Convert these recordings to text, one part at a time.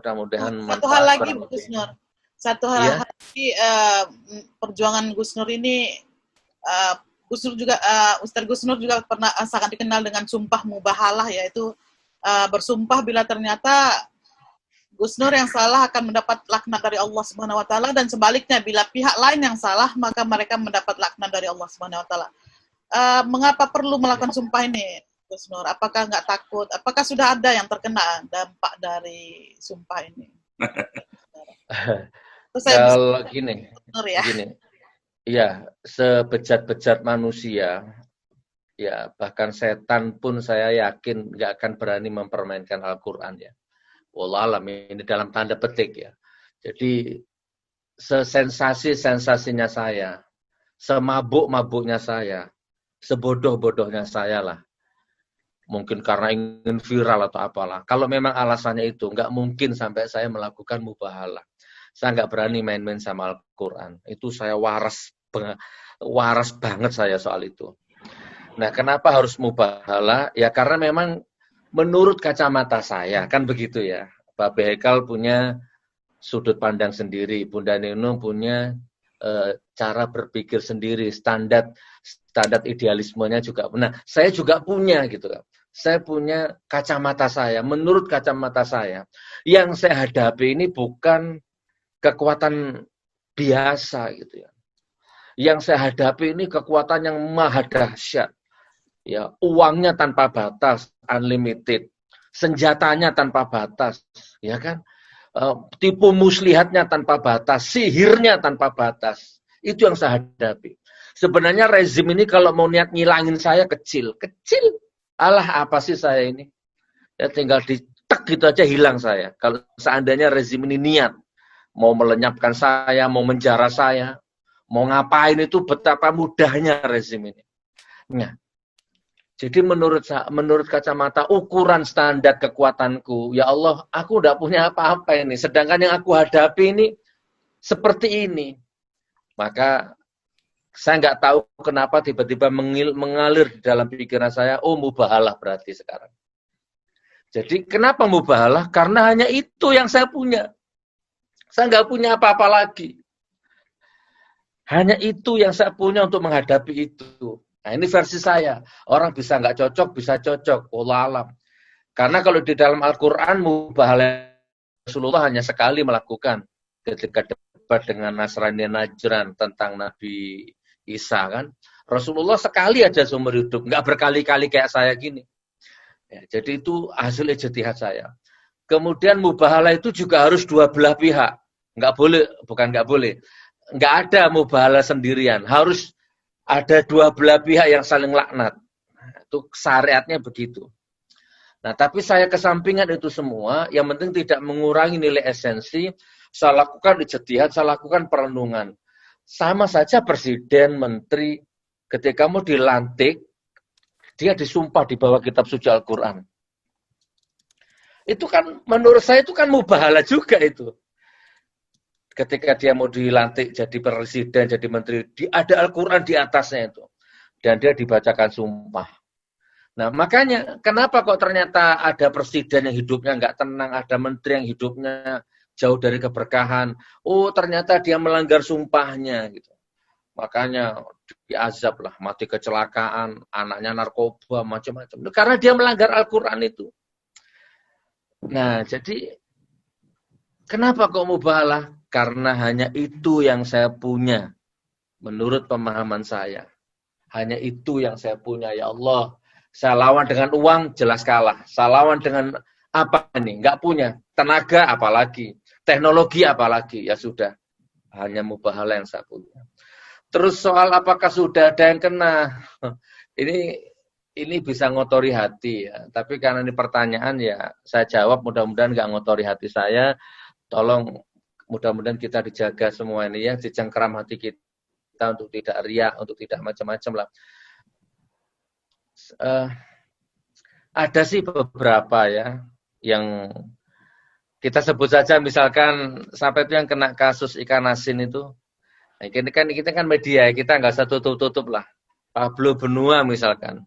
mudah-mudahan Satu hal lagi, kurang Gus lebih. Nur. Satu hal Iya. lagi, perjuangan Gus Nur ini, Gus Nur juga, Ustadz Gus Nur juga pernah sangat dikenal dengan sumpah mubahalah, yaitu bersumpah bila ternyata Gus Nur yang salah akan mendapat laknat dari Allah Subhanahu wa taala, dan sebaliknya bila pihak lain yang salah maka mereka mendapat laknat dari Allah Subhanahu wa taala. Mengapa perlu melakukan sumpah ini, Gus Nur? Apakah nggak takut? Apakah sudah ada yang terkena dampak dari sumpah ini? Terus saya bisa Kalau gini, Nur ya. ya sebejat-bejat manusia, ya bahkan setan pun saya yakin nggak akan berani mempermainkan Al-Quran ya. Wallahualam, ini dalam tanda petik ya. Jadi sesensasi-sensasinya saya, semabuk-mabuknya saya, sebodoh-bodohnya saya lah. Mungkin karena ingin viral atau apalah. Kalau memang alasannya itu, nggak mungkin sampai saya melakukan mubahalah. Saya nggak berani main-main sama Al-Quran. Itu saya waras banget saya soal itu. Nah, kenapa harus mubahalah? Ya karena memang menurut kacamata saya, kan begitu ya. Pak Behekal punya sudut pandang sendiri, Bunda Neno punya cara berpikir sendiri, standar idealismenya juga. Nah, saya juga punya gitu kan. Saya punya kacamata saya. Menurut kacamata saya, yang saya hadapi ini bukan kekuatan biasa gitu ya. Yang saya hadapi ini kekuatan yang maha dahsyat. Ya, uangnya tanpa batas, unlimited. Senjatanya tanpa batas, ya kan? Tipu muslihatnya tanpa batas, sihirnya tanpa batas. Itu yang saya hadapi. Sebenarnya rezim ini kalau mau niat ngilangin saya kecil. Alah, apa sih saya ini? Ya tinggal ditek gitu aja hilang saya. Kalau seandainya rezim ini niat mau melenyapkan saya, mau menjara saya, mau ngapain, itu betapa mudahnya rezim ini. Nah, jadi menurut kacamata ukuran standar kekuatanku, ya Allah, aku udah punya apa-apa ini. Sedangkan yang aku hadapi ini seperti ini. Maka saya nggak tahu kenapa tiba-tiba mengalir di dalam pikiran saya, oh mubahalah berarti sekarang. Jadi kenapa mubahalah? Karena hanya itu yang saya punya. Saya nggak punya apa-apa lagi. Hanya itu yang saya punya untuk menghadapi itu. Nah, ini versi saya. Orang bisa nggak cocok, bisa cocok. Wallahu alam. Karena kalau di dalam Al-Quran, mubahalah Rasulullah hanya sekali melakukan ketika debat dengan Nasrani Najran tentang Nabi Isa kan. Rasulullah sekali aja seumur hidup, nggak berkali-kali kayak saya gini. Ya, jadi itu hasil ijtihad saya. Kemudian mubahalah itu juga harus dua belah pihak. Nggak boleh, bukan nggak boleh. Nggak ada mubahalah sendirian. Harus ada dua belah pihak yang saling laknat. Itu syariatnya begitu. Nah, tapi saya kesampingan itu semua, yang penting tidak mengurangi nilai esensi. Saya lakukan ijtihad, saya lakukan perenungan. Sama saja presiden, menteri, ketika mau dilantik, dia disumpah di bawah kitab suci Al-Quran. Itu kan, menurut saya itu kan mubahalah juga itu. Ketika dia mau dilantik jadi presiden, jadi menteri, ada Al-Quran di atasnya itu. Dan dia dibacakan sumpah. Nah, makanya kenapa kok ternyata ada presiden yang hidupnya nggak tenang, ada menteri yang hidupnya jauh dari keberkahan. Oh, ternyata dia melanggar sumpahnya gitu. Makanya diazab lah, mati kecelakaan, anaknya narkoba, macam-macam. Karena dia melanggar Al-Quran itu. Nah, jadi kenapa kok mubahalah? Karena hanya itu yang saya punya. Menurut pemahaman saya. Hanya itu yang saya punya, ya Allah. Saya lawan dengan uang, jelas kalah. Saya lawan dengan apa nih? Nggak punya. Tenaga, apalagi. Teknologi, apalagi. Ya sudah. Hanya mubahalah yang saya punya. Terus soal apakah sudah ada yang kena. Ini bisa ngotori hati ya. Tapi karena ini pertanyaan ya, saya jawab mudah-mudahan nggak ngotori hati saya. Tolong mudah-mudahan kita dijaga semua ini ya, dicengkeram hati kita untuk tidak riak, untuk tidak macam-macam lah. Ada sih beberapa ya yang kita sebut saja, misalkan sampai itu yang kena kasus ikan asin itu. Nah, kita kan media, kita nggak usah tutup-tutup lah. Pablo Benua misalkan.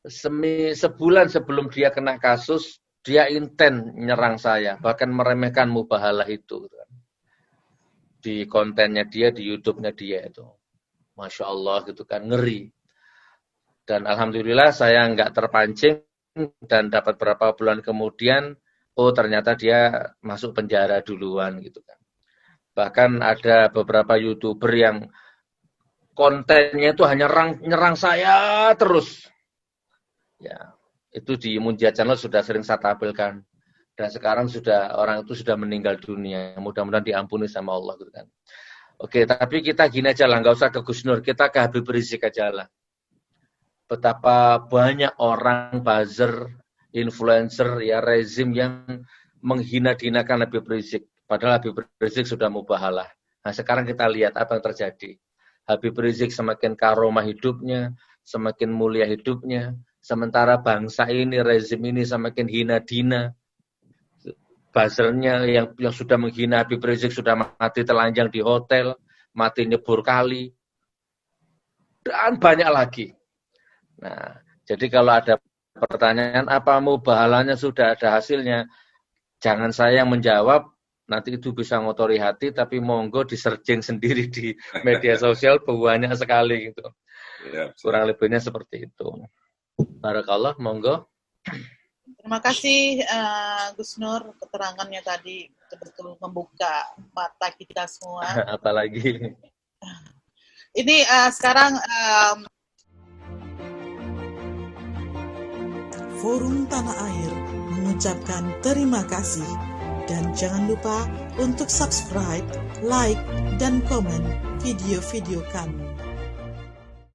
Sebulan sebelum dia kena kasus, dia intent nyerang saya, bahkan meremehkan mubahalah itu. Di kontennya dia, di YouTube-nya dia itu. Masya Allah gitu kan, ngeri. Dan alhamdulillah saya nggak terpancing dan dapat berapa bulan kemudian, oh ternyata dia masuk penjara duluan gitu kan. Bahkan ada beberapa YouTuber yang kontennya itu hanya nyerang saya terus. Ya, itu di Munjia Channel sudah sering saya tampilkan. Dan sekarang orang itu sudah meninggal dunia. Mudah-mudahan diampuni sama Allah gitu kan. Oke, tapi kita gini aja lah, nggak usah ke Gus Nur, kita ke Habib Rizik aja lah. Betapa banyak orang buzzer, influencer, ya rezim yang menghina-hinakan Habib Rizik. Padahal Habib Rizik sudah mubahalah. Nah sekarang kita lihat apa yang terjadi. Habib Rizik semakin karomah hidupnya, semakin mulia hidupnya. Sementara bangsa ini, rezim ini semakin hina-dina. Buzzernya yang sudah menghina Habib Rizik sudah mati telanjang di hotel, mati nyebur kali. Dan banyak lagi. Nah, jadi kalau ada pertanyaan apa mubahalahnya sudah ada hasilnya, jangan saya yang menjawab, nanti itu bisa ngotori hati, tapi monggo di-searching sendiri di media sosial, banyak sekali gitu. Ya. Kurang lebihnya seperti itu. Barakallah, monggo. Terima kasih Gus Nur, keterangannya tadi betul-betul membuka mata kita semua. Apalagi. Ini sekarang Forum Tanah Air mengucapkan terima kasih dan jangan lupa untuk subscribe, like, dan komen video-video kami.